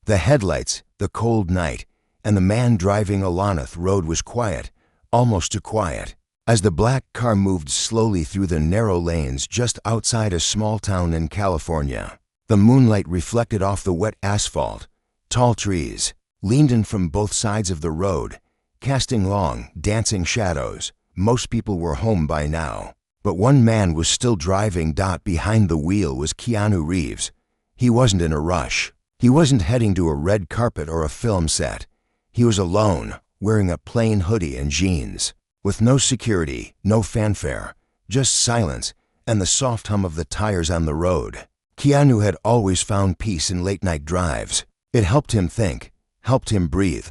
The headlights, the cold night, and the man driving Alanath Road was quiet, almost too quiet. As the black car moved slowly through the narrow lanes just outside a small town in California, the moonlight reflected off the wet asphalt. Tall trees leaned in from both sides of the road, casting long, dancing shadows. Most people were home by now, but one man was still driving. Behind the wheel was Keanu Reeves. He wasn't in a rush. He wasn't heading to a red carpet or a film set. He was alone, wearing a plain hoodie and jeans, with no security, no fanfare, just silence and the soft hum of the tires on the road. Keanu had always found peace in late-night drives. It helped him think, helped him breathe.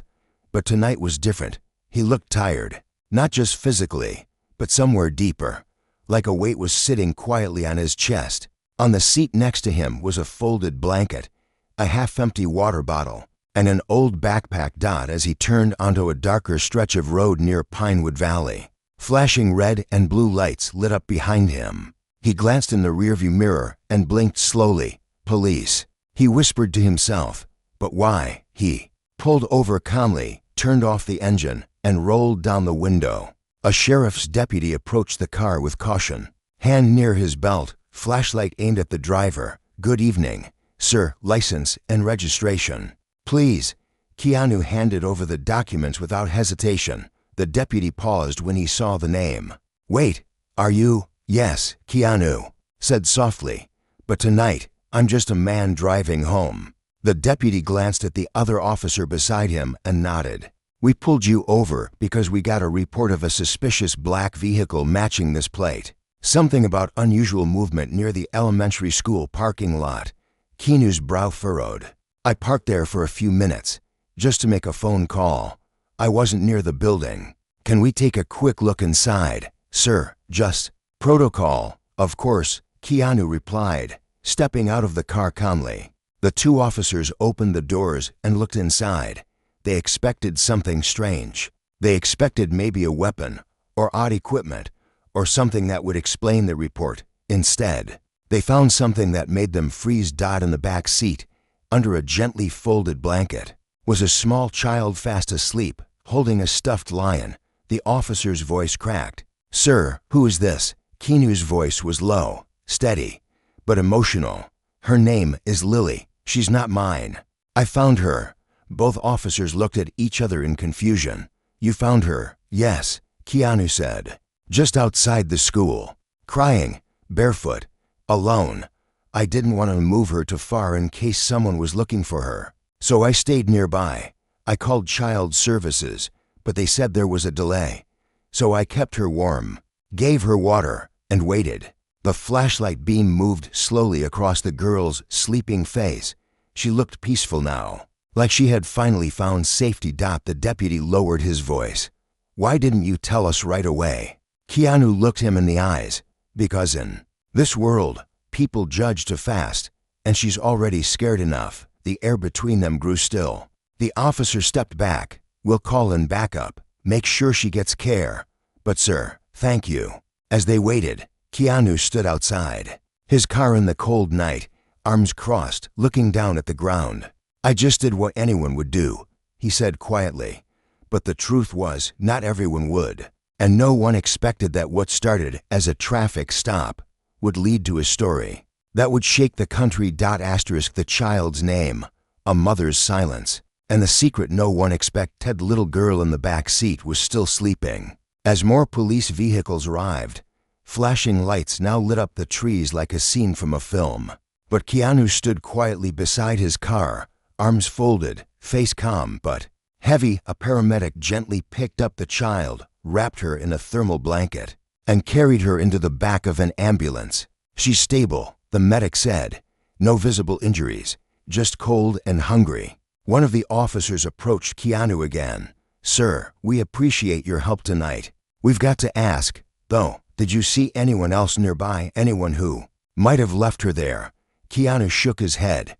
But tonight was different. He looked tired, not just physically, but somewhere deeper, like a weight was sitting quietly on his chest. On the seat next to him was a folded blanket, a half-empty water bottle, and an old backpack. As he turned onto a darker stretch of road near Pinewood Valley, flashing red and blue lights lit up behind him. He glanced in the rearview mirror and blinked slowly. Police. He whispered to himself. But why? He pulled over calmly, turned off the engine, and rolled down the window. A sheriff's deputy approached the car with caution, hand near his belt, flashlight aimed at the driver. "Good evening, sir. License and registration, please." Keanu handed over the documents without hesitation. The deputy paused when he saw the name. "Wait, are you?" "Yes," Keanu said softly. "But tonight, I'm just a man driving home." The deputy glanced at the other officer beside him and nodded. "We pulled you over because we got a report of a suspicious black vehicle matching this plate. Something about unusual movement near the elementary school parking lot." Keanu's brow furrowed. "I parked there for a few minutes, just to make a phone call. I wasn't near the building. Can we take a quick look inside, sir? Just protocol." "Of course," Keanu replied, stepping out of the car calmly. The two officers opened the doors and looked inside. They expected something strange. They expected maybe a weapon, or odd equipment, or something that would explain the report. Instead, they found something that made them freeze. In the back seat, under a gently folded blanket, was a small child fast asleep, holding a stuffed lion. The officer's voice cracked. "Sir, who is this?" Keanu's voice was low, steady, but emotional. "Her name is Lily. She's not mine. I found her." Both officers looked at each other in confusion. "You found her?" "Yes," Keanu said. "Just outside the school. Crying, barefoot, alone. I didn't want to move her too far in case someone was looking for her. So I stayed nearby. I called child services, but they said there was a delay. So I kept her warm, gave her water, and waited." The flashlight beam moved slowly across the girl's sleeping face. She looked peaceful now, like she had finally found safety. The deputy lowered his voice. "Why didn't you tell us right away?" Keanu looked him in the eyes. "Because in this world, people judge too fast, and she's already scared enough." The air between them grew still. The officer stepped back. "We'll call in backup. Make sure she gets care. But sir, thank you." As they waited, Keanu stood outside, his car in the cold night, arms crossed, looking down at the ground. "I just did what anyone would do," he said quietly. But the truth was, not everyone would. And no one expected that what started as a traffic stop would lead to a story that would shake the country. The child's name, a mother's silence, and the secret no one expected. Little girl in the back seat was still sleeping. As more police vehicles arrived, flashing lights now lit up the trees like a scene from a film. But Keanu stood quietly beside his car, arms folded, face calm but heavy. A paramedic gently picked up the child, wrapped her in a thermal blanket, and carried her into the back of an ambulance. "She's stable," the medic said. "No visible injuries, just cold and hungry." One of the officers approached Keanu again. "Sir, we appreciate your help tonight. We've got to ask, though, did you see anyone else nearby? Anyone who might have left her there?" Keanu shook his head.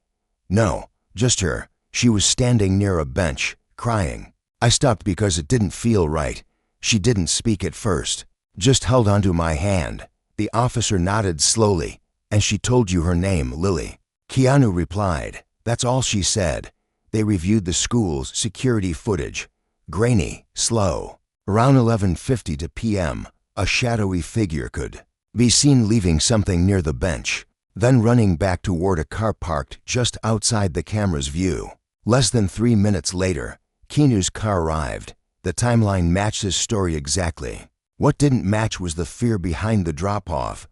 "No, just her. She was standing near a bench, crying. I stopped because it didn't feel right. She didn't speak at first, just held onto my hand." The officer nodded slowly. "And she told you her name, Lily?" Keanu replied. "That's all she said. They reviewed the school's security footage. Grainy, slow. Around 11:50 p.m., a shadowy figure could be seen leaving something near the bench, then running back toward a car parked just outside the camera's view. Less than 3 minutes later, Keanu's car arrived. The timeline matched his story exactly. What didn't match was the fear behind the drop-off.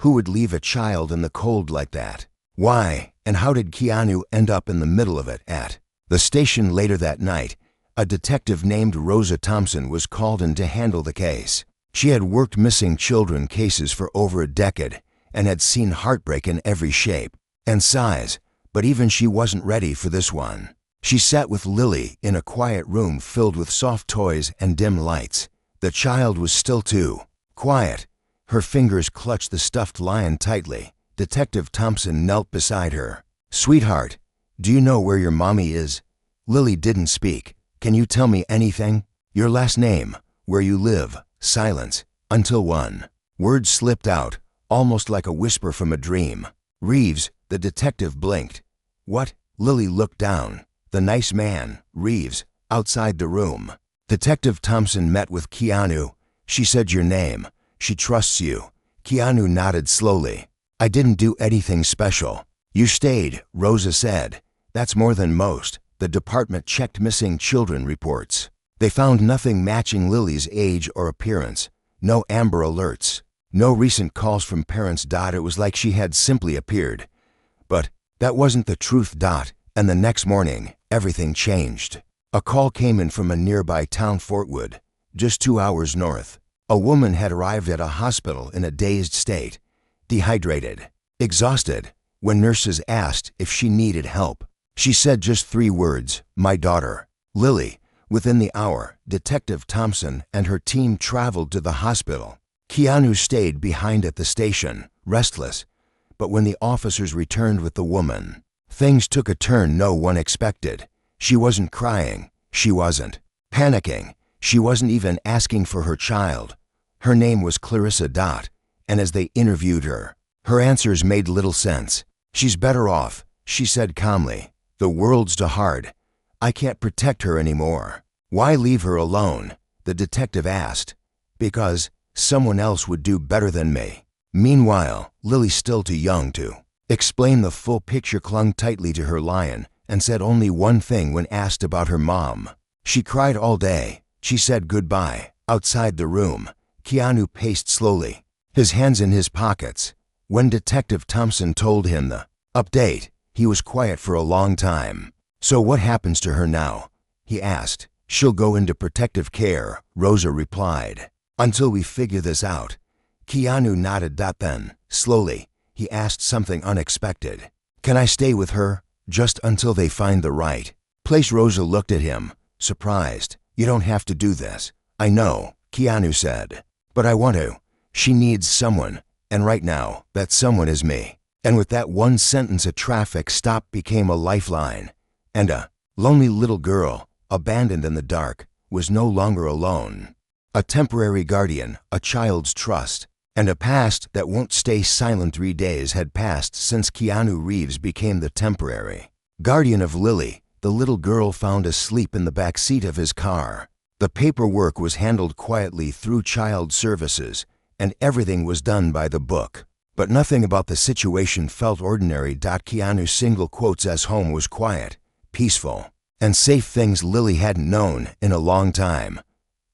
Who would leave a child in the cold like that? Why, and how did Keanu end up in the middle of it? At the station later that night, a detective named Rosa Thompson was called in to handle the case. She had worked missing children cases for over a decade and had seen heartbreak in every shape and size, but even she wasn't ready for this one. She sat with Lily in a quiet room filled with soft toys and dim lights. The child was still too quiet. Her fingers clutched the stuffed lion tightly. Detective Thompson knelt beside her. "Sweetheart, do you know where your mommy is?" Lily didn't speak. "Can you tell me anything? Your last name, where you live?" Silence, until one word slipped out, almost like a whisper from a dream. "Reeves." The detective blinked. "What?" Lily looked down. The nice man, Reeves, outside the room. Detective Thompson met with Keanu. "She said your name. She trusts you." Keanu nodded slowly. "I didn't do anything special." "You stayed," Rosa said. "That's more than most." The department checked missing children reports. They found nothing matching Lily's age or appearance. No Amber Alerts. No recent calls from parents. It was like she had simply appeared. But that wasn't the truth. And the next morning, everything changed. A call came in from a nearby town, Fortwood, just 2 hours north. A woman had arrived at a hospital in a dazed state, dehydrated, exhausted. When nurses asked if she needed help, she said just 3 words: "My daughter." Lily. Within the hour, Detective Thompson and her team traveled to the hospital. Keanu stayed behind at the station, restless. But when the officers returned with the woman, things took a turn no one expected. She wasn't crying. She wasn't panicking. She wasn't even asking for her child. Her name was Clarissa. And as they interviewed her, her answers made little sense. "She's better off," she said calmly. "The world's too hard. I can't protect her anymore." "Why leave her alone?" the detective asked. "Because someone else would do better than me." Meanwhile, Lily, still too young to explain the full picture, clung tightly to her lion and said only one thing when asked about her mom. "She cried all day. She said goodbye." Outside the room, Keanu paced slowly, his hands in his pockets. When Detective Thompson told him the update, he was quiet for a long time. "So what happens to her now?" he asked. "She'll go into protective care," Rosa replied, "until we figure this out." Keanu nodded. Then, slowly, he asked something unexpected. "Can I stay with her, just until they find the right place?" Rosa looked at him, surprised. "You don't have to do this." "I know," Keanu said, "but I want to. She needs someone, and right now, that someone is me." And with that one sentence, a traffic stop became a lifeline. And a lonely little girl, abandoned in the dark, was no longer alone. A temporary guardian, a child's trust, and a past that won't stay silent. 3 days had passed since Keanu Reeves became the temporary guardian of Lily, the little girl found asleep in the backseat of his car. The paperwork was handled quietly through child services, and everything was done by the book. But nothing about the situation felt ordinary. Keanu single quotes as home was quiet, peaceful, and safe, things Lily hadn't known in a long time.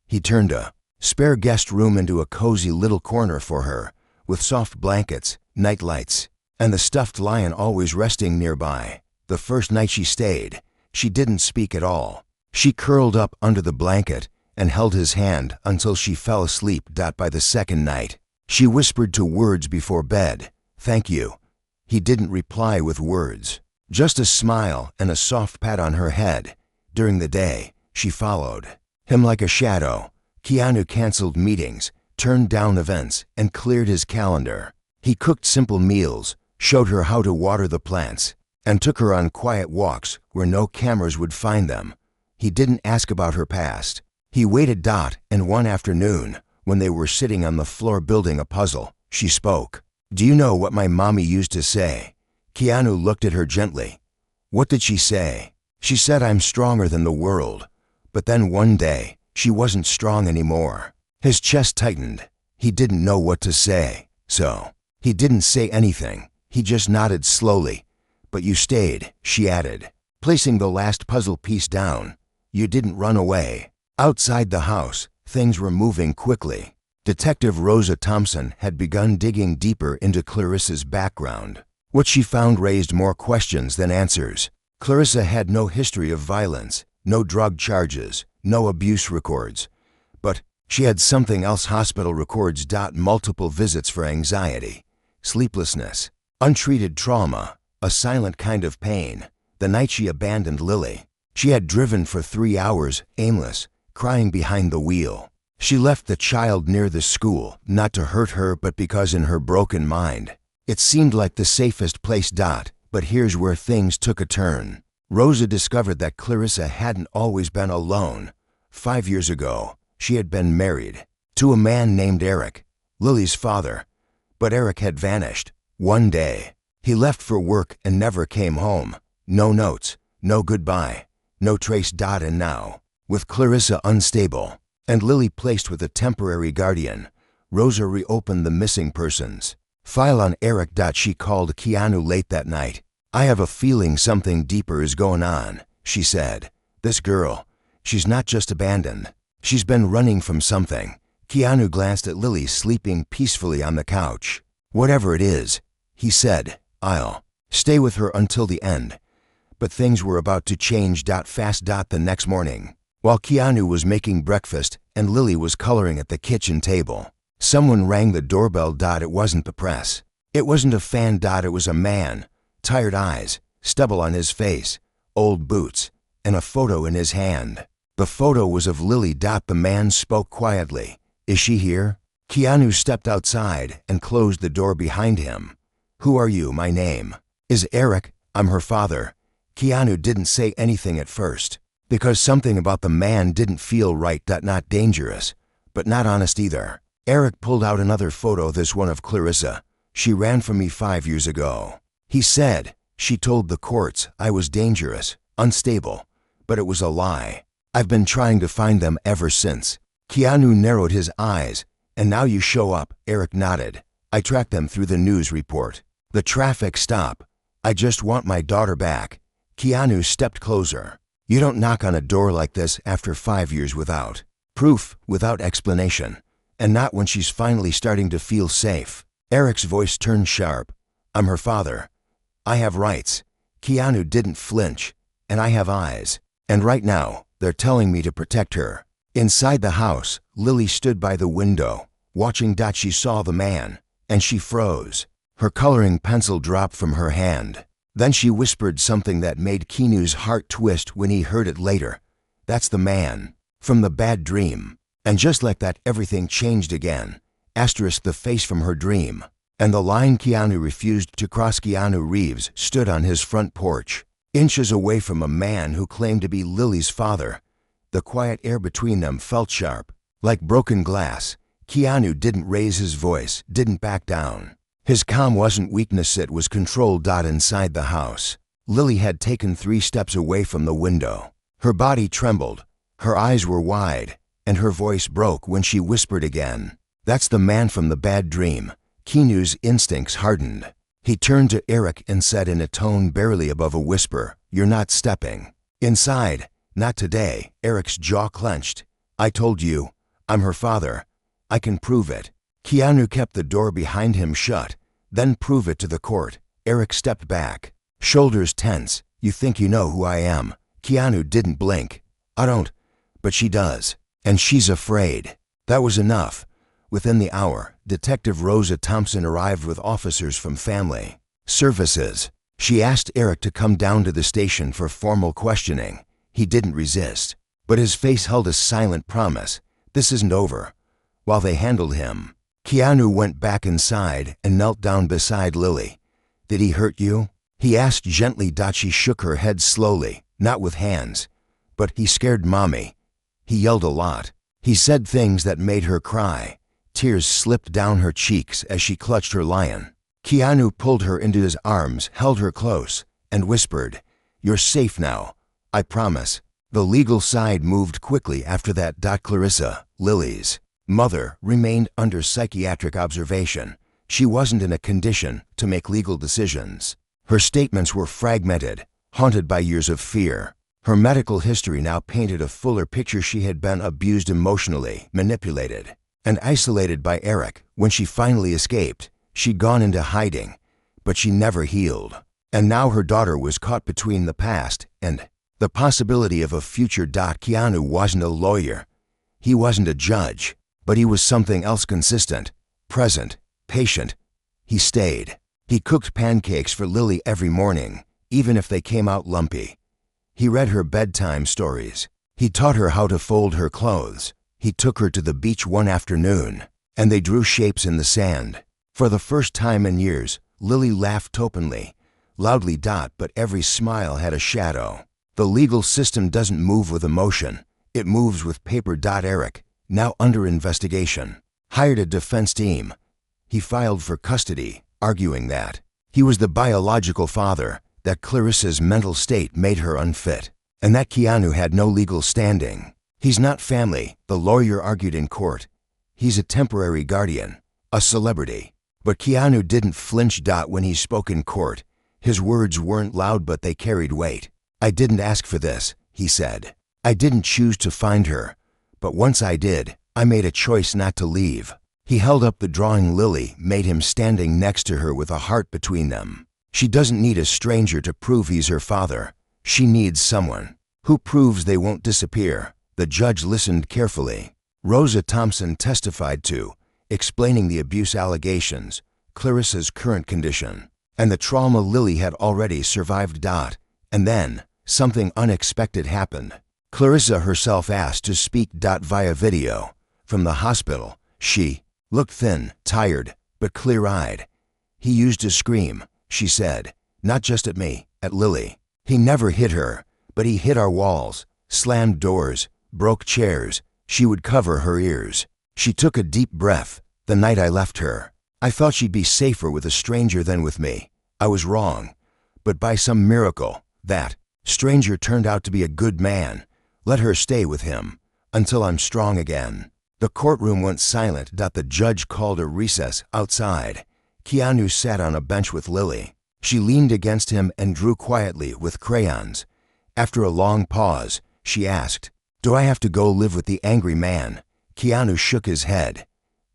He turned a spare guest room into a cozy little corner for her, with soft blankets, night lights, and the stuffed lion always resting nearby. The first night she stayed, she didn't speak at all. She curled up under the blanket and held his hand until she fell asleep. By the second night, she whispered 2 words before bed: "Thank you." He didn't reply with words, just a smile and a soft pat on her head. During the day, she followed him like a shadow. Keanu canceled meetings, turned down events, and cleared his calendar. He cooked simple meals, showed her how to water the plants, and took her on quiet walks where no cameras would find them. He didn't ask about her past. He waited. And one afternoon, when they were sitting on the floor building a puzzle, she spoke. "Do you know what my mommy used to say?" Keanu looked at her gently. "What did she say?" She said I'm stronger than the world. But then one day, she wasn't strong anymore. His chest tightened. He didn't know what to say. So, he didn't say anything. He just nodded slowly. But you stayed, she added, placing the last puzzle piece down. You didn't run away. Outside the house, things were moving quickly. Detective Rosa Thompson had begun digging deeper into Clarissa's background. What she found raised more questions than answers. Clarissa had no history of violence, no drug charges, no abuse records. But she had something else: hospital records. Multiple visits for anxiety, sleeplessness, untreated trauma, a silent kind of pain. The night she abandoned Lily, she had driven for 3 hours, aimless, crying behind the wheel. She left the child near the school, not to hurt her but because in her broken mind, it seemed like the safest place. But here's where things took a turn. Rosa discovered that Clarissa hadn't always been alone. 5 years ago, she had been married to a man named Eric, Lily's father. But Eric had vanished. One day, he left for work and never came home. No notes, no goodbye, no trace. And now, with Clarissa unstable and Lily placed with a temporary guardian, Rosa reopened the missing persons file on Eric. She called Keanu late that night. I have a feeling something deeper is going on, she said. This girl, she's not just abandoned. She's been running from something. Keanu glanced at Lily sleeping peacefully on the couch. Whatever it is, he said, I'll stay with her until the end. But things were about to change. Fast. The next morning, while Keanu was making breakfast and Lily was coloring at the kitchen table, someone rang the doorbell. It wasn't the press. It wasn't a fan. It was a man. Tired eyes, stubble on his face, old boots, and a photo in his hand. The photo was of Lily. The man spoke quietly. Is she here? Keanu stepped outside and closed the door behind him. Who are you? My name is Eric. I'm her father. Keanu didn't say anything at first, because something about the man didn't feel right. Not dangerous, but not honest either. Eric pulled out another photo, this one of Clarissa. She ran from me 5 years ago. He said, she told the courts I was dangerous, unstable, but it was a lie. I've been trying to find them ever since. Keanu narrowed his eyes. And now you show up. Eric nodded. I tracked them through the news report, the traffic stop. I just want my daughter back. Keanu stepped closer. You don't knock on a door like this after 5 years without proof, without explanation, and not when she's finally starting to feel safe. Eric's voice turned sharp. I'm her father. I have rights. Keanu didn't flinch. And I have eyes. And right now, they're telling me to protect her. Inside the house, Lily stood by the window, watching. She saw the man, and she froze. Her coloring pencil dropped from her hand. Then she whispered something that made Keanu's heart twist when he heard it later. That's the man from the bad dream. And just like that, everything changed again. Asterisk the face from her dream. And the line Keanu refused to cross. Keanu Reeves stood on his front porch, inches away from a man who claimed to be Lily's father. The quiet air between them felt sharp, like broken glass. Keanu didn't raise his voice, didn't back down. His calm wasn't weakness, it was control. Inside the house, Lily had taken 3 steps away from the window. Her body trembled, her eyes were wide, and her voice broke when she whispered again. That's the man from the bad dream. Keanu's instincts hardened. He turned to Eric and said in a tone barely above a whisper, You're not stepping inside. Not today. Eric's jaw clenched. I told you, I'm her father. I can prove it. Keanu kept the door behind him shut. Then prove it to the court. Eric stepped back, shoulders tense. You think you know who I am? Keanu didn't blink. I don't, but she does. And she's afraid. That was enough. Within the hour, Detective Rosa Thompson arrived with officers from Family Services. She asked Eric to come down to the station for formal questioning. He didn't resist, but his face held a silent promise. This isn't over. While they handled him, Keanu went back inside and knelt down beside Lily. Did he hurt you? He asked gently. She shook her head slowly, not with hands. But he scared Mommy. He yelled a lot. He said things that made her cry. Tears slipped down her cheeks as she clutched her lion. Keanu pulled her into his arms, held her close, and whispered, You're safe now. I promise. The legal side moved quickly after that. Clarissa, Lily's mother, remained under psychiatric observation. She wasn't in a condition to make legal decisions. Her statements were fragmented, haunted by years of fear. Her medical history now painted a fuller picture. She had been abused emotionally, manipulated, and isolated by Eric. When she finally escaped, she'd gone into hiding, but she never healed. And now her daughter was caught between the past and the possibility of a future. Keanu wasn't a lawyer. He wasn't a judge, but he was something else: consistent, present, patient. He stayed. He cooked pancakes for Lily every morning, even if they came out lumpy. He read her bedtime stories. He taught her how to fold her clothes. He took her to the beach one afternoon, and they drew shapes in the sand. For the first time in years, Lily laughed openly, loudly. But every smile had a shadow. The legal system doesn't move with emotion. It moves with paper. Eric, now under investigation, hired a defense team. He filed for custody, arguing that he was the biological father, that Clarissa's mental state made her unfit, and that Keanu had no legal standing. He's not family, the lawyer argued in court. He's a temporary guardian, a celebrity. But Keanu didn't flinch. When he spoke in court, his words weren't loud, but they carried weight. I didn't ask for this, he said. I didn't choose to find her, but once I did, I made a choice not to leave. He held up the drawing Lily made him, standing next to her with a heart between them. She doesn't need a stranger to prove he's her father. She needs someone who proves they won't disappear. The judge listened carefully. Rosa Thompson testified to, explaining the abuse allegations, Clarissa's current condition, and the trauma Lily had already survived. And then, something unexpected happened. Clarissa herself asked to speak. Via video. From the hospital, she looked thin, tired, but clear-eyed. He used to scream, she said, not just at me, at Lily. He never hit her, but he hit our walls, slammed doors, broke chairs. She would cover her ears. She took a deep breath. The night I left her, I thought she'd be safer with a stranger than with me. I was wrong. But by some miracle, that stranger turned out to be a good man. Let her stay with him until I'm strong again. The courtroom went silent. The judge called a recess outside. Keanu sat on a bench with Lily. She leaned against him and drew quietly with crayons. After a long pause, she asked, "Do I have to go live with the angry man?" Keanu shook his head.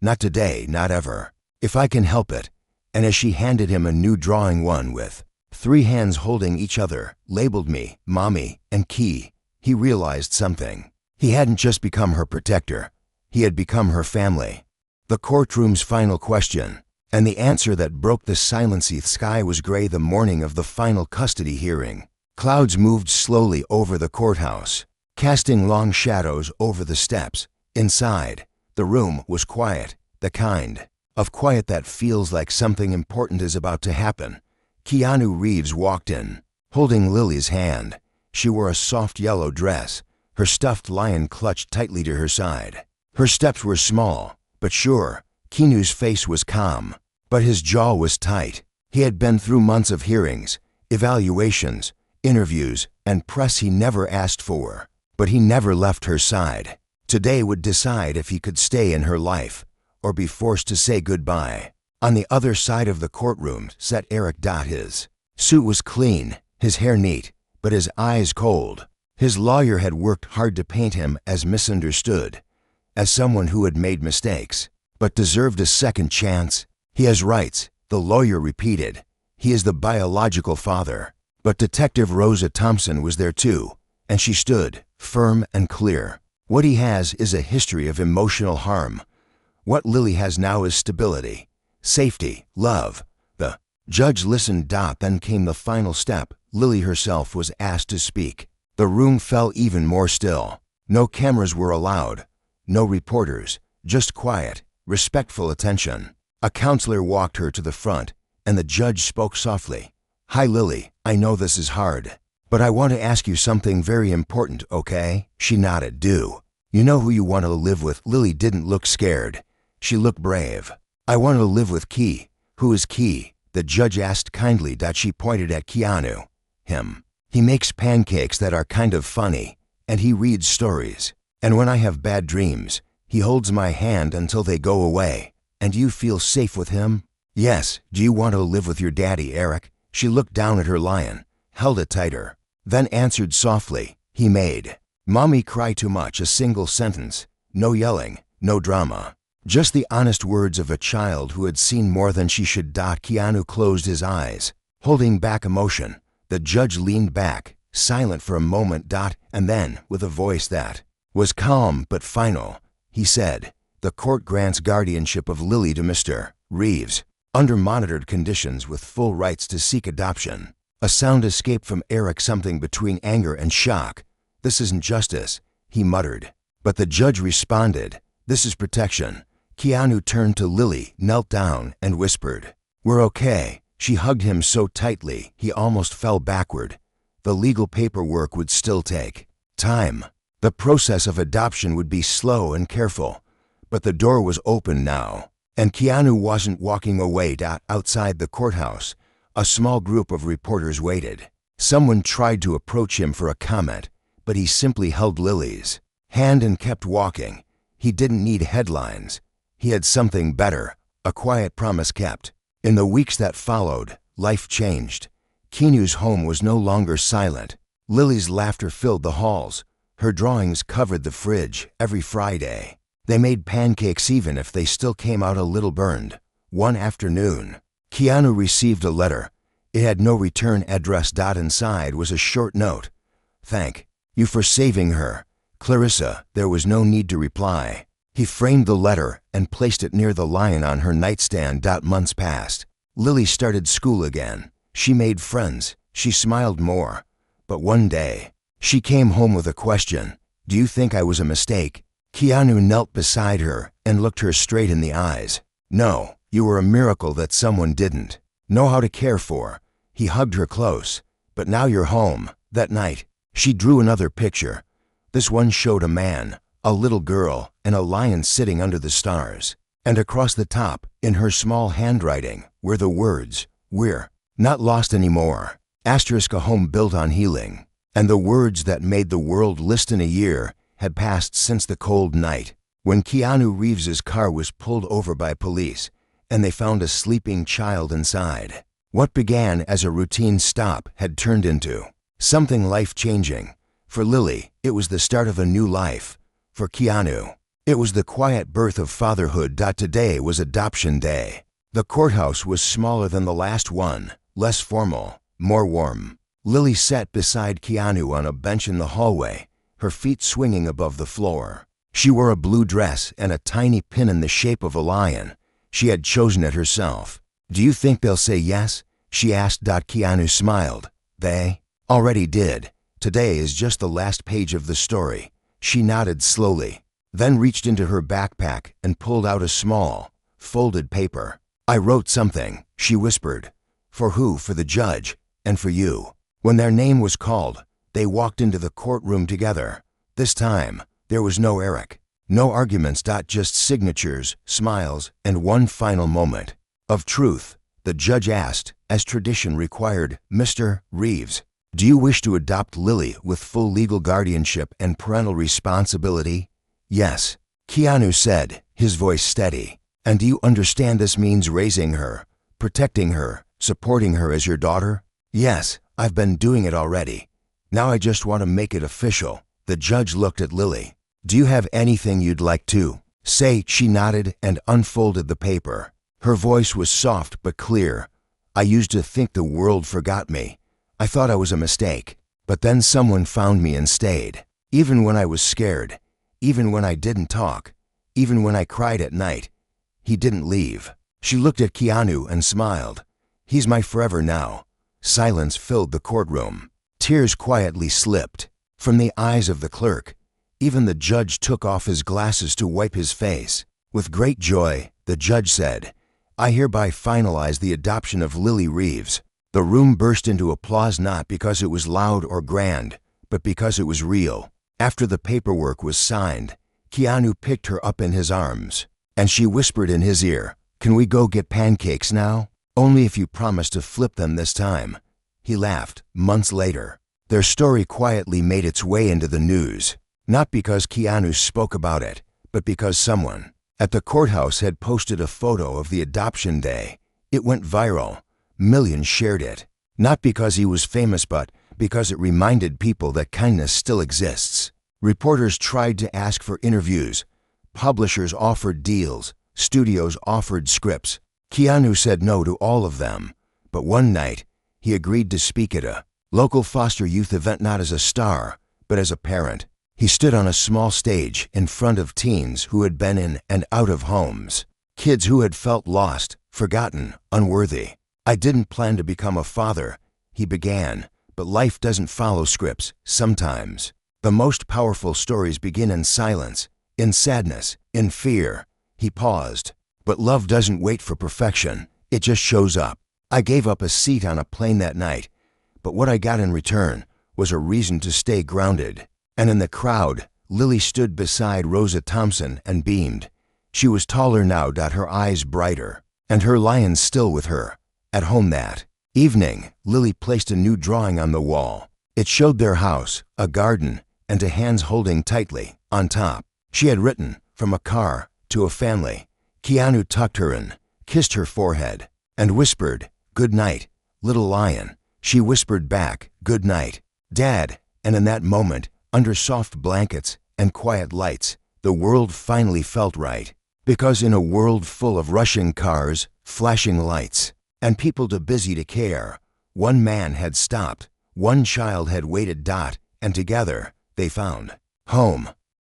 "Not today, not ever. If I can help it." And as she handed him a new drawing, one with 3 hands holding each other, labeled me, Mommy, and Key, he realized something. He hadn't just become her protector. He had become her family. The courtroom's final question, and the answer that broke the silence. The sky was gray the morning of the final custody hearing. Clouds moved slowly over the courthouse, casting long shadows over the steps. Inside, the room was quiet, the kind of quiet that feels like something important is about to happen. Keanu Reeves walked in, holding Lily's hand. She wore a soft yellow dress, her stuffed lion clutched tightly to her side. Her steps were small, but sure. Keanu's face was calm, but his jaw was tight. He had been through months of hearings, evaluations, interviews, and press he never asked for, but he never left her side. Today would decide if he could stay in her life or be forced to say goodbye. On the other side of the courtroom sat Eric. His suit was clean, his hair neat, but his eyes cold. His lawyer had worked hard to paint him as misunderstood, as someone who had made mistakes, but deserved a second chance. He has rights, the lawyer repeated. He is the biological father. But Detective Rosa Thompson was there too, and she stood, firm and clear. What he has is a history of emotional harm. What Lily has now is stability, safety, love. The judge listened. Then came the final step. Lily herself was asked to speak. The room fell even more still. No cameras were allowed, no reporters, just quiet, respectful attention. A counselor walked her to the front, and the judge spoke softly. "Hi Lily, I know this is hard, but I want to ask you something very important, okay?" She nodded. "Do you know who you want to live with?" Lily didn't look scared. She looked brave. "I want to live with Key." "Who is Key?" the judge asked kindly. She pointed at Keanu. "Him." He makes pancakes that are kind of funny, and he reads stories. And when I have bad dreams, he holds my hand until they go away. And you feel safe with him? Yes. Do you want to live with your daddy, Eric? She looked down at her lion, held it tighter, then answered softly, he made. Mommy cry too much, a single sentence. No yelling, no drama. Just the honest words of a child who had seen more than she should. Keanu closed his eyes, holding back emotion. The judge leaned back, silent for a moment. And then, with a voice that was calm but final, he said, the court grants guardianship of Lily to Mr. Reeves, under monitored conditions with full rights to seek adoption. A sound escaped from Eric, something between anger and shock. This isn't justice, he muttered. But the judge responded, this is protection. Keanu turned to Lily, knelt down, and whispered, we're okay. She hugged him so tightly he almost fell backward. The legal paperwork would still take time. The process of adoption would be slow and careful. But the door was open now, and Keanu wasn't walking away. Outside the courthouse, a small group of reporters waited. Someone tried to approach him for a comment, but he simply held Lily's hand and kept walking. He didn't need headlines. He had something better, a quiet promise kept. In the weeks that followed, life changed. Keanu's home was no longer silent. Lily's laughter filled the halls. Her drawings covered the fridge every Friday. They made pancakes even if they still came out a little burned. One afternoon, Keanu received a letter. It had no return address. Inside was a short note. Thank you for saving her, Clarissa. There was no need to reply. He framed the letter and placed it near the lion on her nightstand. Months passed. Lily started school again. She made friends. She smiled more. But one day, she came home with a question. Do you think I was a mistake? Keanu knelt beside her and looked her straight in the eyes. No, you were a miracle that someone didn't know how to care for. He hugged her close. But now you're home. That night, she drew another picture. This one showed a man, a little girl, and a lion sitting under the stars. And across the top, in her small handwriting, were the words, we're not lost anymore. Asterisk, a home built on healing. And the words that made the world listen. A year had passed since the cold night, when Keanu Reeves's car was pulled over by police, and they found a sleeping child inside. What began as a routine stop had turned into something life-changing. For Lily, it was the start of a new life. For Keanu, it was the quiet birth of fatherhood. Today was adoption day. The courthouse was smaller than the last one, less formal, more warm. Lily sat beside Keanu on a bench in the hallway, her feet swinging above the floor. She wore a blue dress and a tiny pin in the shape of a lion. She had chosen it herself. Do you think they'll say yes? She asked. Keanu smiled. They already did. Today is just the last page of the story. She nodded slowly, then reached into her backpack and pulled out a small, folded paper. I wrote something, she whispered. For who? For the judge, and for you. When their name was called, they walked into the courtroom together. This time, there was no Eric, no arguments. Just signatures, smiles, and one final moment of truth. The judge asked, as tradition required, Mr. Reeves, do you wish to adopt Lily with full legal guardianship and parental responsibility? Yes, Keanu said, his voice steady. And do you understand this means raising her, protecting her, supporting her as your daughter? Yes, I've been doing it already. Now I just want to make it official. The judge looked at Lily. Do you have anything you'd like to say? She nodded and unfolded the paper. Her voice was soft but clear. I used to think the world forgot me. I thought I was a mistake. But then someone found me and stayed. Even when I was scared. Even when I didn't talk. Even when I cried at night. He didn't leave. She looked at Keanu and smiled. He's my forever now. Silence filled the courtroom. Tears quietly slipped from the eyes of the clerk. Even the judge took off his glasses to wipe his face. With great joy, the judge said, I hereby finalize the adoption of Lily Reeves. The room burst into applause, not because it was loud or grand, but because it was real. After the paperwork was signed, Keanu picked her up in his arms, and she whispered in his ear, Can we go get pancakes now? Only if you promise to flip them this time. He laughed. Months later, Their story quietly made its way into the news, not because Keanu spoke about it, but because someone at the courthouse had posted a photo of the adoption day. It went viral. Millions shared it. Not because he was famous, but because it reminded people that kindness still exists. Reporters tried to ask for interviews. Publishers offered deals. Studios offered scripts. Keanu said no to all of them. But one night, he agreed to speak at a local foster youth event, not as a star, but as a parent. He stood on a small stage in front of teens who had been in and out of homes, kids who had felt lost, forgotten, unworthy. "I didn't plan to become a father," he began, "but life doesn't follow scripts sometimes. The most powerful stories begin in silence, in sadness, in fear." He paused. "But love doesn't wait for perfection. It just shows up. I gave up a seat on a plane that night, but what I got in return was a reason to stay grounded." And in the crowd, Lily stood beside Rosa Thompson and beamed. She was taller now, her eyes brighter, and her lion still with her. At home that evening, Lily placed a new drawing on the wall. It showed their house, a garden, and two hands holding tightly. On top, she had written, "From a car to a family." Keanu tucked her in, kissed her forehead, and whispered, "Good night, little lion." She whispered back, "Good night, Dad." And in that moment, under soft blankets and quiet lights, the world finally felt right. Because in a world full of rushing cars, flashing lights, and people too busy to care, one man had stopped, one child had waited. And together, they found home.